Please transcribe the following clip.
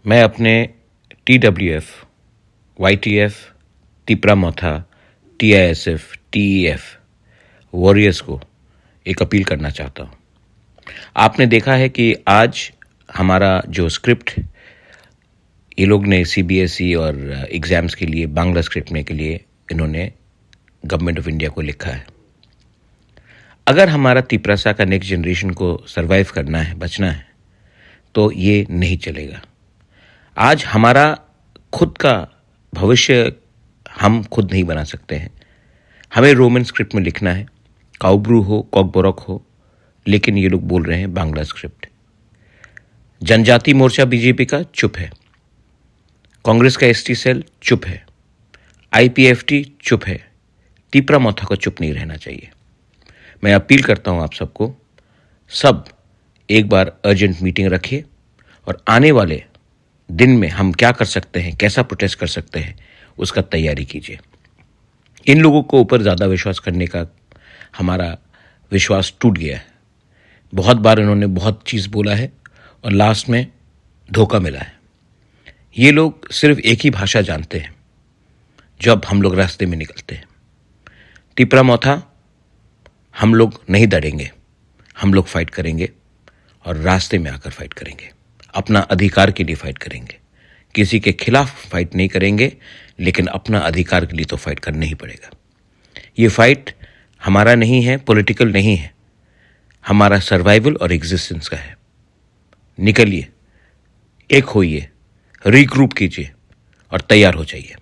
मैं अपने TWF, YTF, तिपरामोथा, TISF, TEF warriors को एक अपील करना चाहता हूँ। आपने देखा है कि आज हमारा जो स्क्रिप्ट ये लोग ने CBSE और एग्ज़ाम्स के लिए बांग्ला स्क्रिप्ट में के लिए इन्होंने गवर्नमेंट ऑफ इंडिया को लिखा है। अगर हमारा तिपरासा का नेक्स्ट जनरेशन को सरवाइव करना है, बचना है, तो ये नहीं चलेगा। आज हमारा खुद का भविष्य हम खुद नहीं बना सकते हैं। हमें रोमन स्क्रिप्ट में लिखना है, काउब्रू हो, कॉकबोरक हो, लेकिन ये लोग बोल रहे हैं बांग्ला स्क्रिप्ट। जनजाति मोर्चा बीजेपी का चुप है, कांग्रेस का ST सेल चुप है, IPFT चुप है, तिपरामोथा को चुप नहीं रहना चाहिए। मैं अपील करता हूं आप सबको, सब एक बार अर्जेंट मीटिंग रखिए और आने वाले दिन में हम क्या कर सकते हैं, कैसा प्रोटेस्ट कर सकते हैं, उसका तैयारी कीजिए। इन लोगों को ऊपर ज़्यादा विश्वास करने का हमारा विश्वास टूट गया है। बहुत बार इन्होंने बहुत चीज़ बोला है और लास्ट में धोखा मिला है। ये लोग सिर्फ एक ही भाषा जानते हैं जब हम लोग रास्ते में निकलते हैं। तिपरामोथा हम लोग नहीं डरेंगे, हम लोग फाइट करेंगे और रास्ते में आकर फाइट करेंगे, अपना अधिकार के लिए फाइट करेंगे। किसी के खिलाफ फाइट नहीं करेंगे, लेकिन अपना अधिकार के लिए तो फाइट करना ही पड़ेगा। ये फाइट हमारा नहीं है, पॉलिटिकल नहीं है, हमारा सर्वाइवल और एग्जिस्टेंस का है। निकलिए, एक होइए, रीग्रुप कीजिए और तैयार हो जाइए।